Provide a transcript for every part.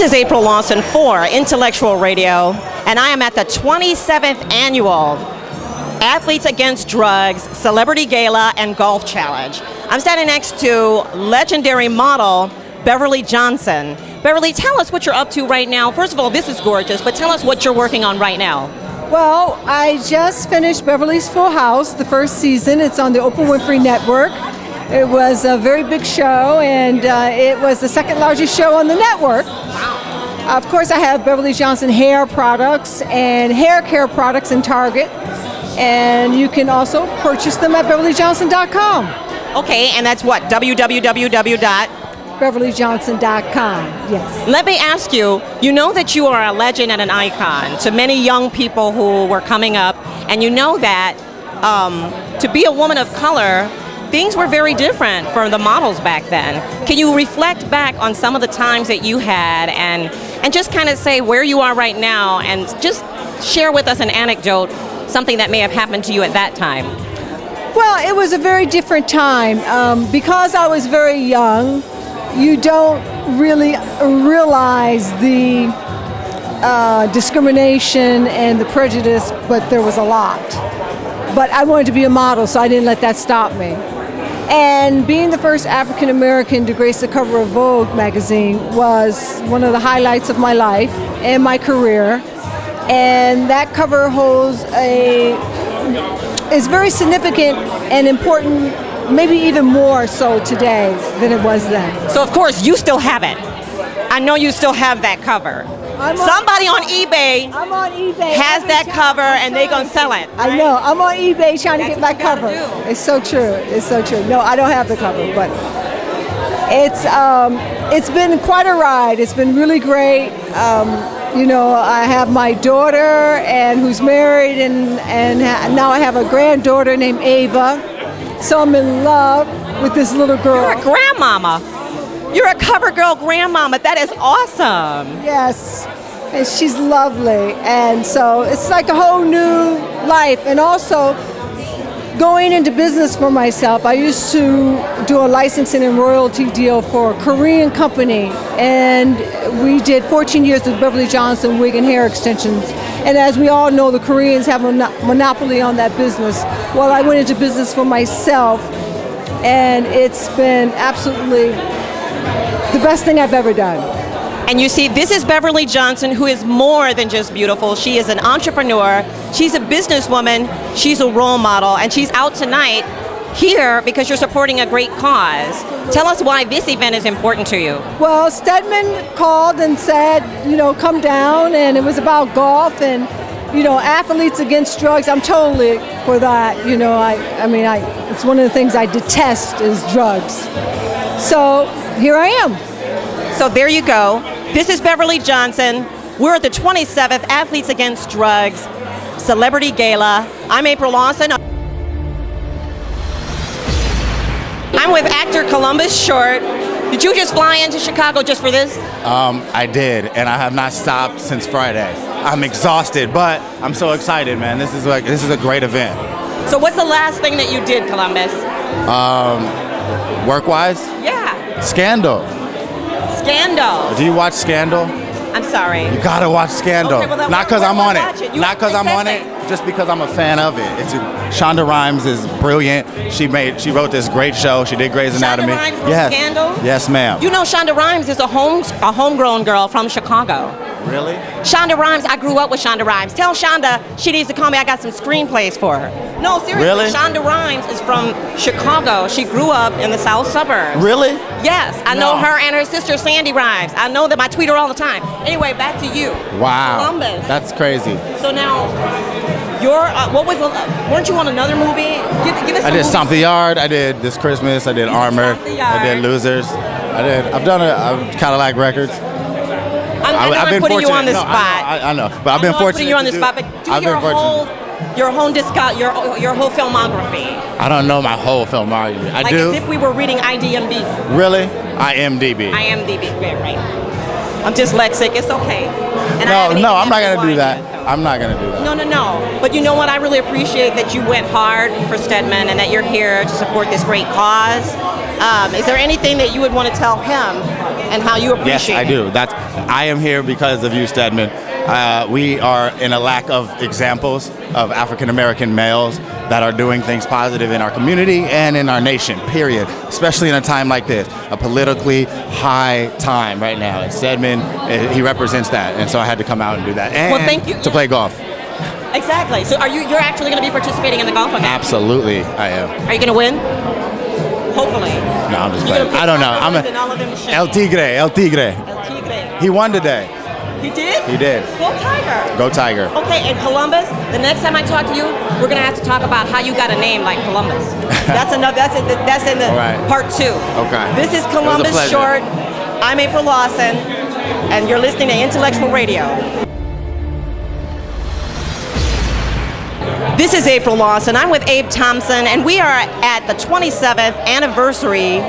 is April Lawson for Intellectual Radio, and I am at the 27th Annual Athletes Against Drugs Celebrity Gala and Golf Challenge. I'm standing next to legendary model Beverly Johnson. Beverly, tell us what you're up to right now. First of all, this is gorgeous, but tell us what you're working on right now. Well, I just finished Beverly's Full House, the first season. It's on the Oprah Winfrey Network. It was a very big show, and it was the second largest show on the network. Of course, I have Beverly Johnson hair products and hair care products in Target, and you can also purchase them at BeverlyJohnson.com. Okay, and that's what, www.BeverlyJohnson.com, yes. Let me ask you, you know that you are a legend and an icon to many young people who were coming up, and you know that to be a woman of color, things were very different for the models back then. Can you reflect back on some of the times that you had and just kind of say where you are right now and just share with us an anecdote, something that may have happened to you at that time? Well, it was a very different time. Because I was very young, you don't really realize the discrimination and the prejudice, but there was a lot. But I wanted to be a model, so I didn't let that stop me. And being the first African American to grace the cover of Vogue magazine was one of the highlights of my life and my career. And that cover is very significant and important, maybe even more so today than it was then. So of course you still have it. I know you still have that cover. Somebody on eBay has that cover and they're going to sell it. Right? I know. I'm on eBay trying to get my cover. It's so true. It's so true. No, I don't have the cover, but it's been quite a ride. It's been really great. You know, I have my daughter who's married, and now I have a granddaughter named Ava. So I'm in love with this little girl. You're a grandmama. You're a cover girl grandmama. That is awesome. Yes, and she's lovely. And so it's like a whole new life. And also going into business for myself, I used to do a licensing and royalty deal for a Korean company. And we did 14 years with Beverly Johnson wig and hair extensions. And as we all know, the Koreans have a monopoly on that business. Well, I went into business for myself, and it's been absolutely the best thing I've ever done. And you see, this is Beverly Johnson, who is more than just beautiful. She is an entrepreneur. She's a businesswoman. She's a role model. And she's out tonight here because you're supporting a great cause. Tell us why this event is important to you. Well, Stedman called and said, you know, come down, and it was about golf and, you know, athletes against drugs. I'm totally for that. You know, it's one of the things I detest is drugs. So here I am. So there you go. This is Beverly Johnson. We're at the 27th Athletes Against Drugs Celebrity Gala. I'm April Lawson. I'm with actor Columbus Short. Did you just fly into Chicago just for this? I did, and I have not stopped since Friday. I'm exhausted, but I'm so excited, man. This is a great event. So what's the last thing that you did, Columbus? Work-wise? Yeah. Scandal. Scandal. Do you watch Scandal? I'm sorry. You gotta watch Scandal. Okay, well, not because I'm on it. Not because I'm on it. Just because I'm a fan of it. Shonda Rhimes is brilliant. She wrote this great show. She did Grey's Anatomy. Shonda Rhimes wrote Scandal? Yes, ma'am. You know Shonda Rhimes is a homegrown girl from Chicago. Really? Shonda Rhimes, I grew up with Shonda Rhimes. Tell Shonda she needs to call me. I got some screenplays for her. No, seriously. Really? Shonda Rhimes is from Chicago. She grew up in the south suburbs. Really? Yes. I know her and her sister Sandy Rhimes. I know them. I tweet her all the time. Anyway, back to you. Wow. Columbus. That's crazy. So now, weren't you on another movie? Give us I did Stomp the Yard. I did This Christmas. I did Armor. I did Losers. I've done Cadillac Records. I've been putting you on the spot. I know, but I've been fortunate. Putting you on the spot, but do your whole filmography. I don't know my whole filmography. I do. As if we were reading IMDb. Really? IMDb. IMDb, right. I'm dyslexic. It's okay. And no, I'm not gonna do that. I'm not gonna do that. No. But you know what? I really appreciate that you went hard for Stedman and that you're here to support this great cause. Is there anything that you would want to tell him and how you appreciate Yes, I do. I am here because of you, Stedman. We are in a lack of examples of African American males that are doing things positive in our community and in our nation, period. Especially in a time like this, a politically high time right now. And Stedman, he represents that. And so I had to come out and do that. And well, thank you. To play golf. Exactly. So you're actually going to be participating in the golf event? Absolutely, I am. Are you going to win? Hopefully. No, I'm just playing. I don't know. I'm El Tigre, El Tigre. El Tigre. He won today. He did? He did. Go Tiger. Go Tiger. Okay, and Columbus, the next time I talk to you, we're going to have to talk about how you got a name like Columbus. That's in the right. part 2. Okay. This is Columbus Short. I'm April Lawson, and you're listening to Intellectual Radio. This is April Lawson. I'm with Abe Thompson, and we are at the 27th anniversary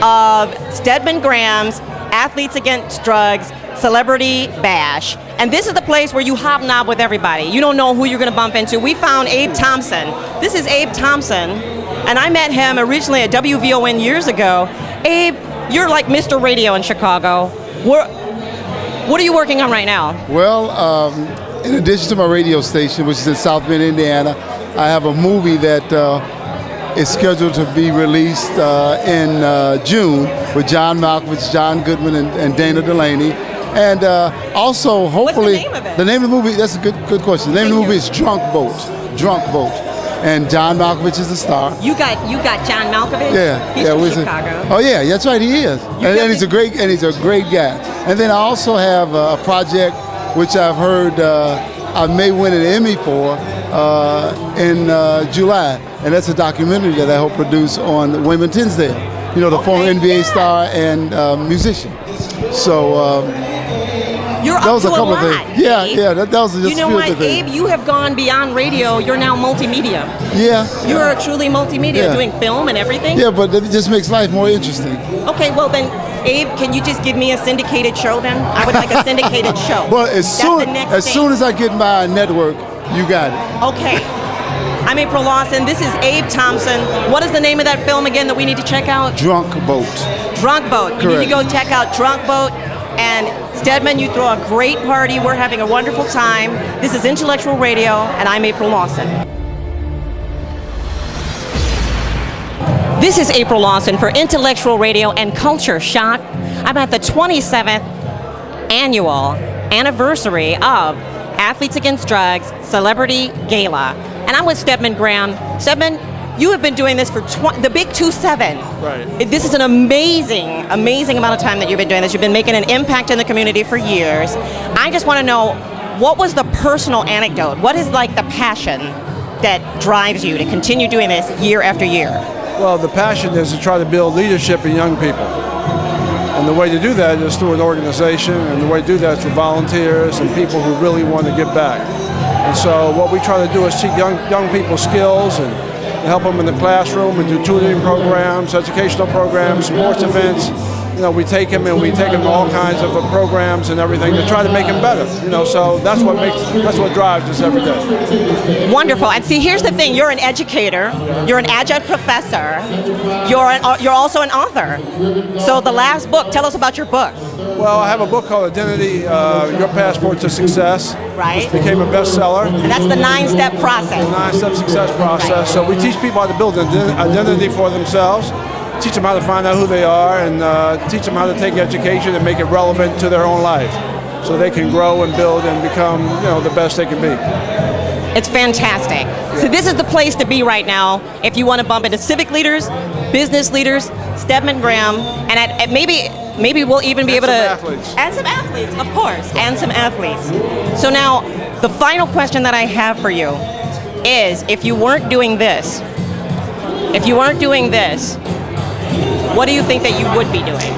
of Stedman Graham's Athletes Against Drugs Celebrity Bash. And this is the place where you hobnob with everybody. You don't know who you're going to bump into. We found Abe Thompson. This is Abe Thompson, and I met him originally at WVON years ago. Abe, you're like Mr. Radio in Chicago. What are you working on right now? Well, in addition to my radio station, which is in South Bend, Indiana, I have a movie that is scheduled to be released in June with John Malkovich, John Goodman, and Dana Delaney. And also, hopefully, what's the name of it? The name of the movie, that's a good question. The name of the movie is Drunk Boat. Drunk Boat. And John Malkovich is the star. You got John Malkovich? Yeah, He's from Chicago. Oh yeah, that's right, he is. And he's a great guy. And then I also have a project which I've heard I may win an Emmy for in July, and that's a documentary that I hope produce on Wayman Tinsdale, the former NBA star and musician. So you're that was up to a couple a lot, of things. Yeah, Abe. yeah, that was just you know a few what, of the things. Abe, you have gone beyond radio. You're now multimedia. Yeah. You're truly multimedia, doing film and everything. Yeah, but it just makes life more interesting. Okay, well then, Abe, can you just give me a syndicated show then? I would like a syndicated show. Well, as soon as I get my network, you got it. Okay. I'm April Lawson. This is Abe Thompson. What is the name of that film again that we need to check out? Drunk Boat. Drunk Boat. You need to go check out Drunk Boat. And Stedman, you throw a great party. We're having a wonderful time. This is Intellectual Radio, and I'm April Lawson. This is April Lawson for Intellectual Radio and Culture Shock. I'm at the 27th annual anniversary of Athletes Against Drugs Celebrity Gala. And I'm with Stedman Graham. Stedman, you have been doing this for the Big 2-7. Right. This is an amazing amount of time that you've been doing this. You've been making an impact in the community for years. I just want to know, what was the personal anecdote? What is like the passion that drives you to continue doing this year after year? Well, the passion is to try to build leadership in young people. And the way to do that is through an organization, and the way to do that is through volunteers and people who really want to give back. And so what we try to do is teach young people skills and help them in the classroom and do tutoring programs, educational programs, sports events. We take them to all kinds of programs and everything to try to make them better. So that's what drives us every day. Wonderful. And see, here's the thing: you're an educator, you're an adjunct professor, you're also an author. So the last book, tell us about your book. Well, I have a book called Identity: Your Passport to Success. Right. Which became a bestseller. And that's the 9-step process. The 9-step success process. Right. So we teach people how to build an identity for themselves. Teach them how to find out who they are, and teach them how to take education and make it relevant to their own life, so they can grow and build and become, the best they can be. It's fantastic. So this is the place to be right now if you want to bump into civic leaders, business leaders, Stedman Graham, and maybe we'll even be able to athletes. And some athletes, of course, and some athletes. So now the final question that I have for you is, if you weren't doing this, what do you think that you would be doing?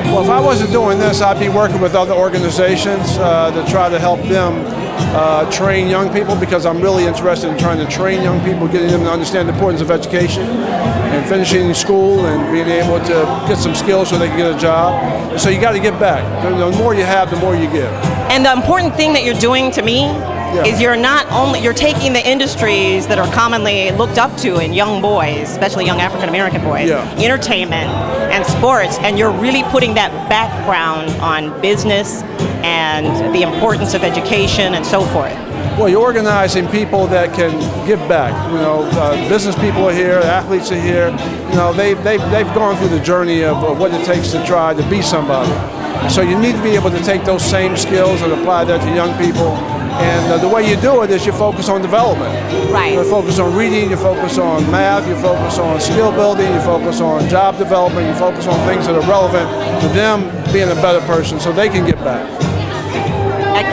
Well, if I wasn't doing this, I'd be working with other organizations to try to help them train young people, because I'm really interested in trying to train young people, getting them to understand the importance of education and finishing school and being able to get some skills so they can get a job. So you got to give back. The more you have, the more you give. And the important thing that you're doing to me is you're taking the industries that are commonly looked up to in young boys, especially young African American boys, entertainment and sports, and you're really putting that background on business and the importance of education and so forth. Well, you're organizing people that can give back. You know, business people are here, athletes are here. You know, they've gone through the journey of what it takes to try to be somebody. So you need to be able to take those same skills and apply that to young people. And the way you do it is you focus on development. Right. You focus on reading, you focus on math, you focus on skill building, you focus on job development, you focus on things that are relevant to them being a better person so they can get back.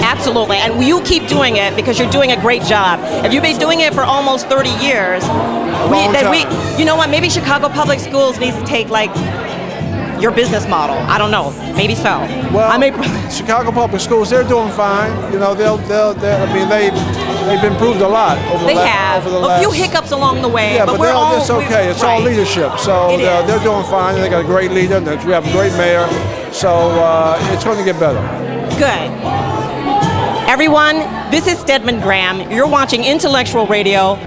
Absolutely, and you keep doing it because you're doing a great job. If you've been doing it for almost 30 years, you know what, maybe Chicago Public Schools needs to take like your business model. I don't know, maybe so. Well, Chicago Public Schools, they're doing fine. You know, they've improved a lot over the last. A few hiccups along the way, yeah, but it's okay. It's all leadership. So they're doing fine. They got a great leader. We have a great mayor. So it's going to get better. Good. Everyone, this is Stedman Graham. You're watching Intellectual Radio.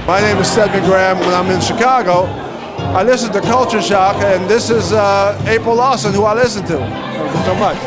My name is Stedman Graham. When I'm in Chicago, I listen to Culture Shock, and this is April Lawson, who I listen to. Thank you so much.